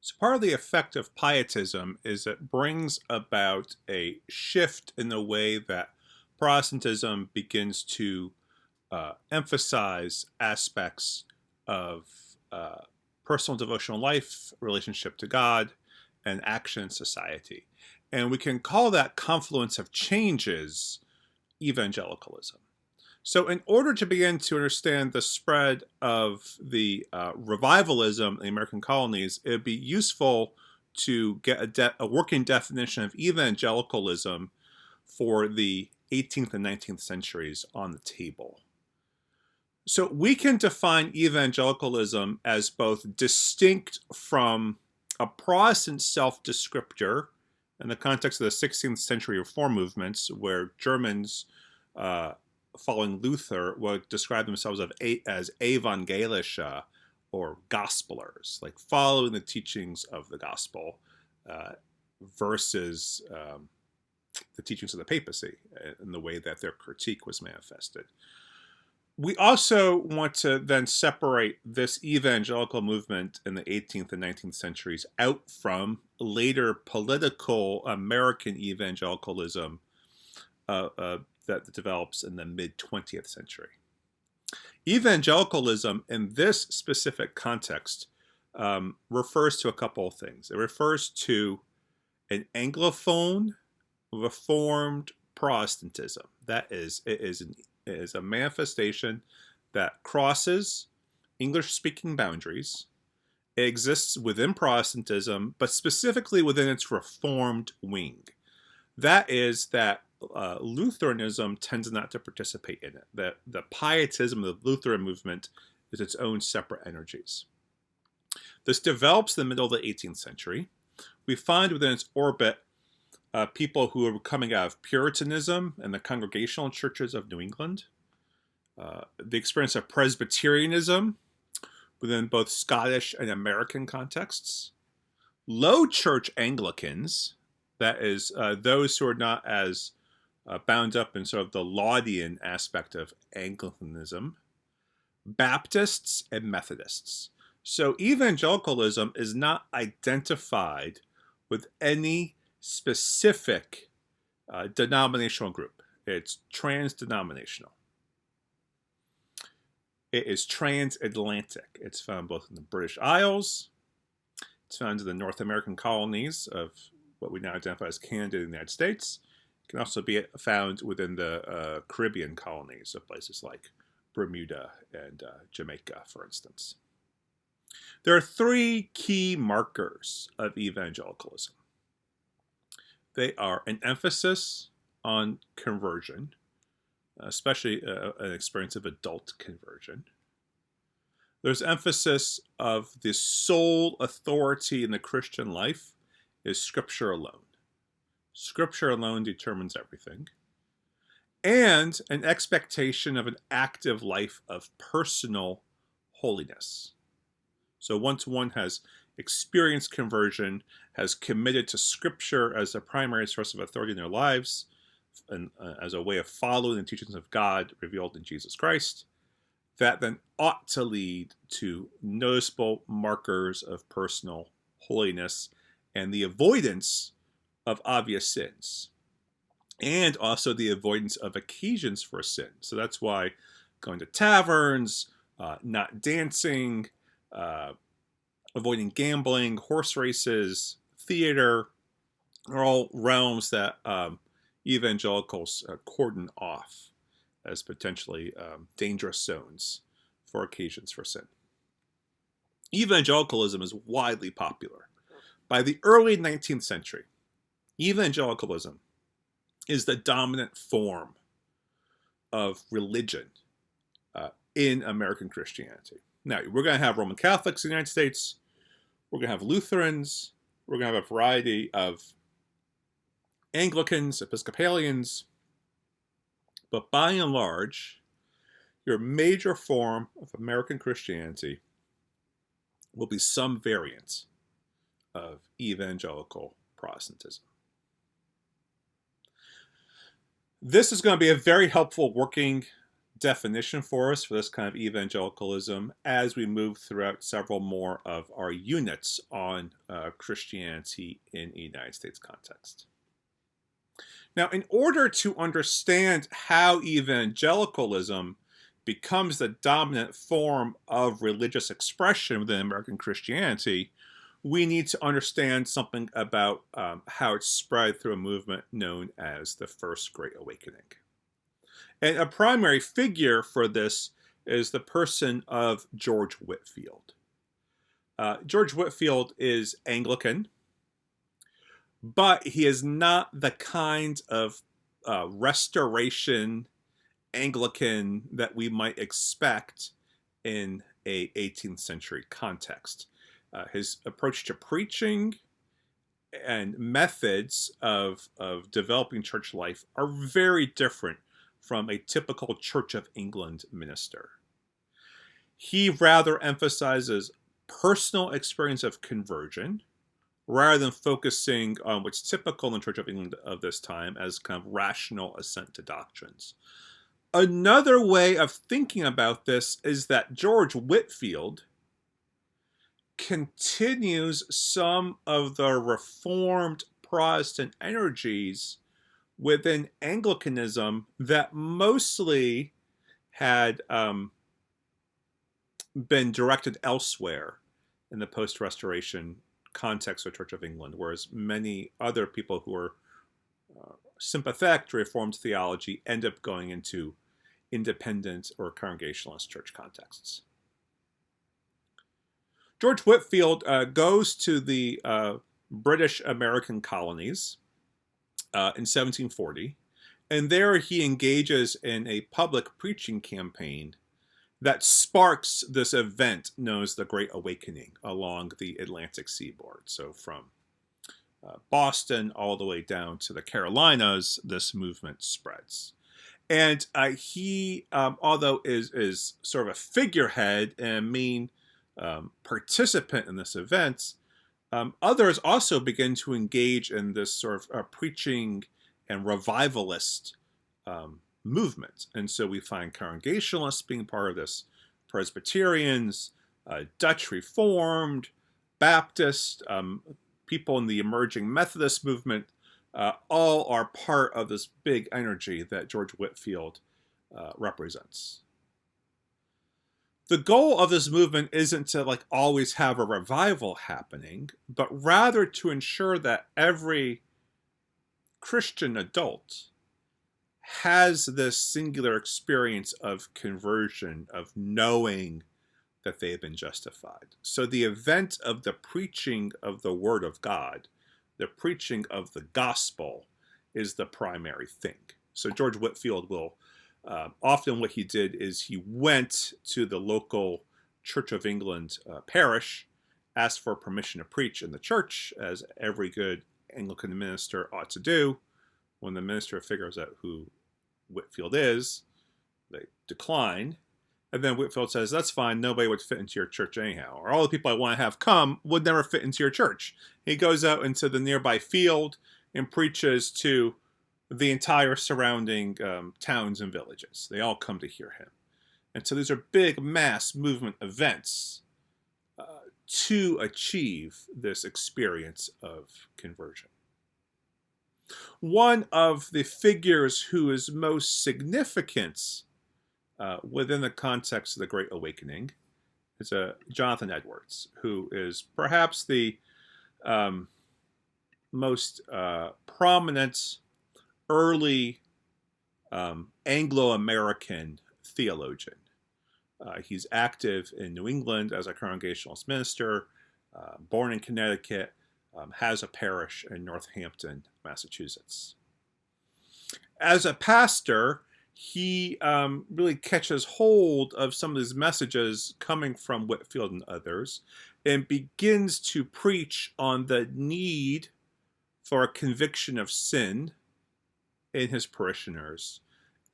So part of the effect of pietism is it brings about a shift in the way that Protestantism begins to emphasize aspects of uh, personal devotional life, relationship to God, and action in society. And we can call that confluence of changes evangelicalism. So, in order to begin to understand the spread of the revivalism in the American colonies, it would be useful to get a working definition of evangelicalism for the 18th and 19th centuries on the table. So, we can define evangelicalism as both distinct from a Protestant self descriptor in the context of the 16th century reform movements, where Germans following Luther would describe themselves as Evangelische, or gospelers, like following the teachings of the gospel uh, versus the teachings of the papacy in the way that their critique was manifested. We also want to then separate this evangelical movement in the 18th and 19th centuries out from later political American evangelicalism that develops in the mid 20th century. Evangelicalism in this specific context refers to a couple of things. It refers to an Anglophone Reformed Protestantism. That is, it is a manifestation that crosses English-speaking boundaries. It exists within Protestantism, but specifically within its Reformed wing. That is that Lutheranism tends not to participate in it. The pietism of the Lutheran movement is its own separate energies. This develops in the middle of the 18th century. We find within its orbit people who are coming out of Puritanism and the Congregational churches of New England, the experience of Presbyterianism within both Scottish and American contexts, Low Church Anglicans, that is, those who are not as bound up in sort of the Laudian aspect of Anglicanism, Baptists, and Methodists. So evangelicalism is not identified with any specific denominational group. It's trans-denominational. It is transatlantic. It's found both in the British Isles, it's found in the North American colonies of what we now identify as Canada and the United States. It can also be found within the Caribbean colonies of places like Bermuda and Jamaica, for instance. There are three key markers of evangelicalism. They are an emphasis on conversion, especially an experience of adult conversion. There's emphasis of the sole authority in the Christian life is Scripture alone. Scripture alone determines everything. And an expectation of an active life of personal holiness. So once one has experienced conversion, has committed to Scripture as a primary source of authority in their lives, and as a way of following the teachings of God revealed in Jesus Christ, that then ought to lead to noticeable markers of personal holiness and the avoidance of obvious sins, and also the avoidance of occasions for sin. So that's why going to taverns, not dancing, avoiding gambling, horse races, theater, are all realms that evangelicals cordon off as potentially dangerous zones for occasions for sin. Evangelicalism is widely popular. By the early 19th century, evangelicalism is the dominant form of religion in American Christianity. Now, we're going to have Roman Catholics in the United States. We're going to have Lutherans. We're going to have a variety of Anglicans, Episcopalians. But by and large, your major form of American Christianity will be some variant of evangelical Protestantism. This is going to be a very helpful working definition for us for this kind of evangelicalism as we move throughout several more of our units on Christianity in a United States context. Now, in order to understand how evangelicalism becomes the dominant form of religious expression within American Christianity, we need to understand something about how it spread through a movement known as the First Great Awakening. And a primary figure for this is the person of George Whitefield. George Whitefield is Anglican, but he is not the kind of restoration Anglican that we might expect in a 18th century context. His approach to preaching and methods of developing church life are very different from a typical Church of England minister. He rather emphasizes personal experience of conversion rather than focusing on what's typical in the Church of England of this time as kind of rational assent to doctrines. Another way of thinking about this is that George Whitefield continues some of the Reformed Protestant energies within Anglicanism that mostly had been directed elsewhere in the post-Restoration context of Church of England, whereas many other people who were sympathetic to Reformed theology end up going into independent or Congregationalist church contexts. George Whitefield goes to the British American colonies in 1740, and there he engages in a public preaching campaign that sparks this event known as the Great Awakening along the Atlantic seaboard. So from Boston all the way down to the Carolinas, this movement spreads. And he, although is sort of a figurehead and main participant in this event, others also begin to engage in this sort of preaching and revivalist movement. And so we find Congregationalists being part of this, Presbyterians, Dutch Reformed, Baptist, people in the emerging Methodist movement, all are part of this big energy that George Whitefield represents. The goal of this movement isn't to always have a revival happening, but rather to ensure that every Christian adult has this singular experience of conversion, of knowing that they have been justified. So the event of the preaching of the Word of God, the preaching of the gospel, is the primary thing. So George Whitefield will often what he did is he went to the local Church of England parish, asked for permission to preach in the church, as every good Anglican minister ought to do. When the minister figures out who Whitefield is, they decline. And then Whitefield says, that's fine, nobody would fit into your church anyhow. Or all the people I want to have come would never fit into your church. He goes out into the nearby field and preaches to the entire surrounding towns and villages. They all come to hear him. And so these are big mass movement events to achieve this experience of conversion. One of the figures who is most significant within the context of the Great Awakening is Jonathan Edwards, who is perhaps the most prominent early Anglo-American theologian. He's active in New England as a Congregationalist minister, born in Connecticut, has a parish in Northampton, Massachusetts. As a pastor, he really catches hold of some of these messages coming from Whitefield and others and begins to preach on the need for a conviction of sin in his parishioners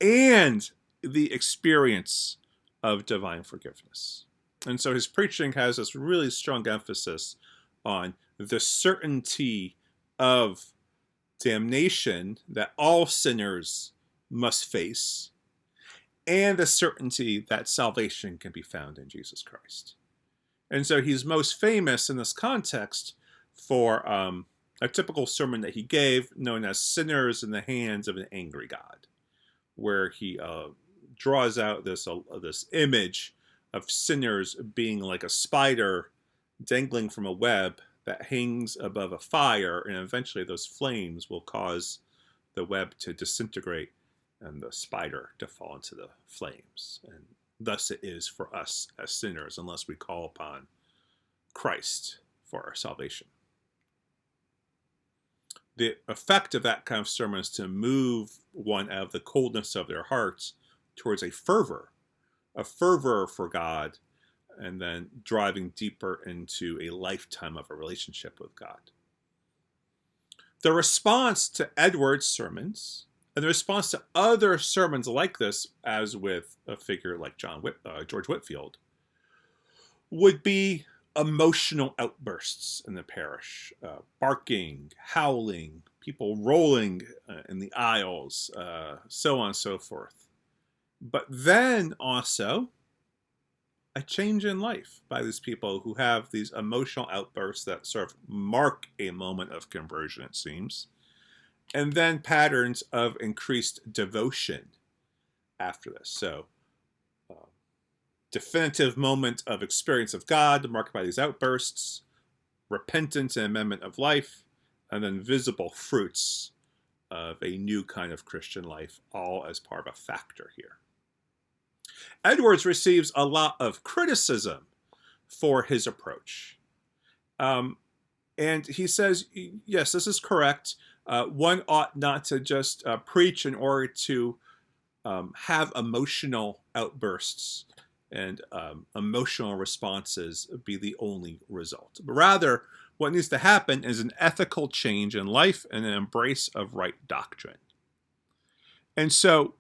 and the experience of divine forgiveness. And so his preaching has this really strong emphasis on the certainty of damnation that all sinners must face, and the certainty that salvation can be found in Jesus Christ. And so he's most famous in this context for a typical sermon that he gave known as Sinners in the Hands of an Angry God, where he draws out this image of sinners being like a spider dangling from a web that hangs above a fire, and eventually those flames will cause the web to disintegrate and the spider to fall into the flames. And thus it is for us as sinners unless we call upon Christ for our salvation. The effect of that kind of sermon is to move one out of the coldness of their hearts towards a fervor for God, and then driving deeper into a lifetime of a relationship with God. The response to Edwards' sermons, and the response to other sermons like this, as with a figure like George Whitefield, would be emotional outbursts in the parish, barking, howling, people rolling in the aisles, so on and so forth. But then also a change in life by these people who have these emotional outbursts that sort of mark a moment of conversion, it seems, and then patterns of increased devotion after this. So, definitive moment of experience of God marked by these outbursts, repentance and amendment of life, and then visible fruits of a new kind of Christian life, all as part of a factor here. Edwards receives a lot of criticism for his approach. And he says, yes, this is correct. One ought not to just preach in order to have emotional outbursts and emotional responses be the only result. But rather, what needs to happen is an ethical change in life and an embrace of right doctrine. And so,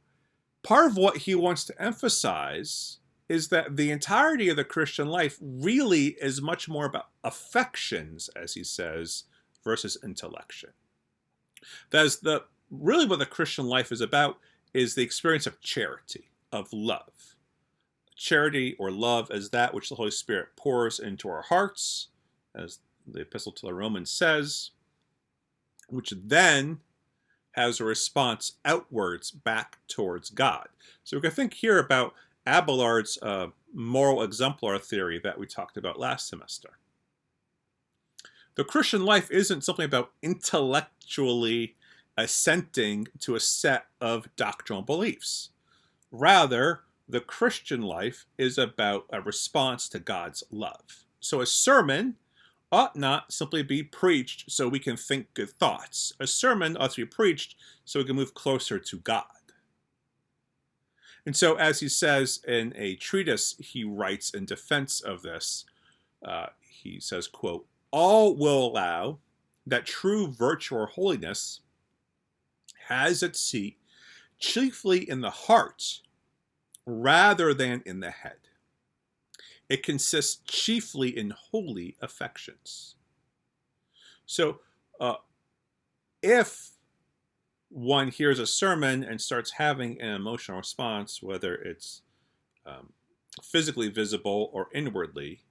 part of what he wants to emphasize is that the entirety of the Christian life really is much more about affections, as he says, versus intellection. That is, really what the Christian life is about is the experience of charity, of love. Charity or love as that which the Holy Spirit pours into our hearts, as the Epistle to the Romans says, which then has a response outwards back towards God. So we can think here about Abelard's moral exemplar theory that we talked about last semester. The Christian life isn't something about intellectually assenting to a set of doctrinal beliefs. Rather, the Christian life is about a response to God's love. So a sermon ought not simply be preached so we can think good thoughts. A sermon ought to be preached so we can move closer to God. And so, as he says in a treatise he writes in defense of this, he says, quote, "All will allow that true virtue or holiness has its seat chiefly in the heart rather than in the head. It consists chiefly in holy affections." So, if one hears a sermon and starts having an emotional response, whether it's physically visible or inwardly,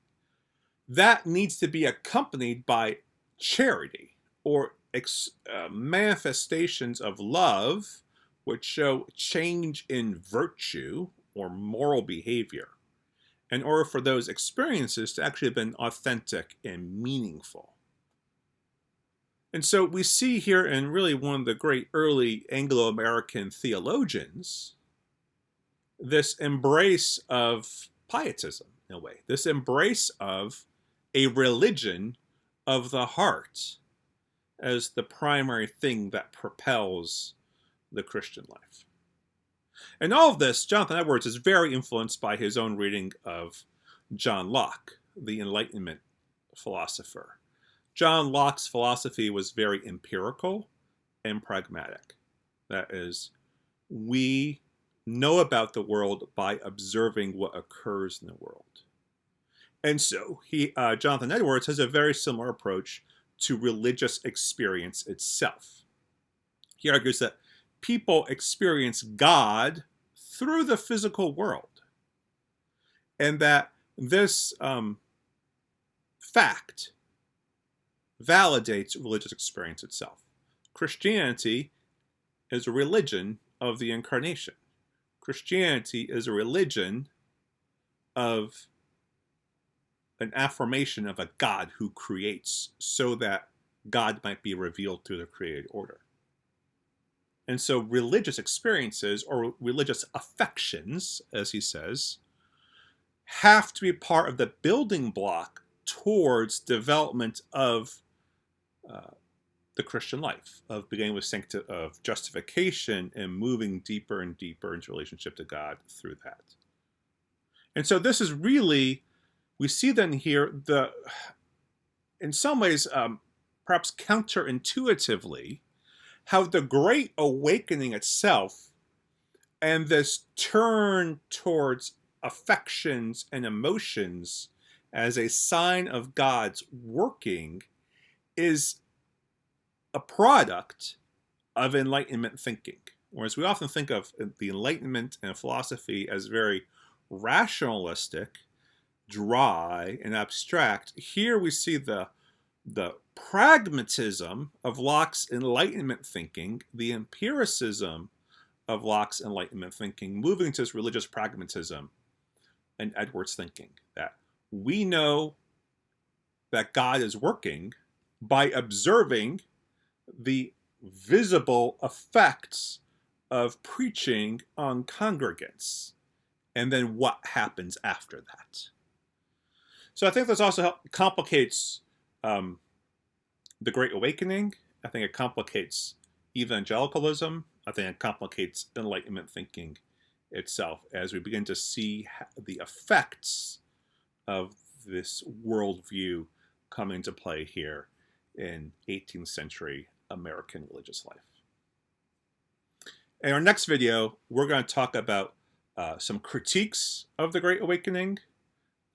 that needs to be accompanied by charity or manifestations of love, which show change in virtue or moral behavior, in order for those experiences to actually have been authentic and meaningful. And so we see here in really one of the great early Anglo-American theologians, this embrace of pietism, in a way, this embrace of a religion of the heart as the primary thing that propels the Christian life. And all of this, Jonathan Edwards is very influenced by his own reading of John Locke, the Enlightenment philosopher. John Locke's philosophy was very empirical and pragmatic. That is, we know about the world by observing what occurs in the world. And so Jonathan Edwards has a very similar approach to religious experience itself. He argues that people experience God through the physical world. And that this fact validates religious experience itself. Christianity is a religion of the incarnation. Christianity is a religion of an affirmation of a God who creates so that God might be revealed through the created order. And so religious experiences, or religious affections, as he says, have to be part of the building block towards development of the Christian life, of beginning with of justification and moving deeper and deeper into relationship to God through that. And so this is really, we see then here, in some ways, perhaps counterintuitively, how the Great Awakening itself and this turn towards affections and emotions as a sign of God's working is a product of Enlightenment thinking. Whereas we often think of the Enlightenment and philosophy as very rationalistic, dry, and abstract, here we see the pragmatism of Locke's Enlightenment thinking, the empiricism of Locke's Enlightenment thinking, moving to this religious pragmatism and Edwards thinking, that we know that God is working by observing the visible effects of preaching on congregants, and then what happens after that. So I think this also complicates the Great Awakening. I think it complicates evangelicalism. I think it complicates Enlightenment thinking itself as we begin to see the effects of this worldview come into play here in 18th century American religious life. In our next video, we're going to talk about some critiques of the Great Awakening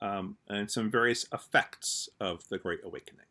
and some various effects of the Great Awakening.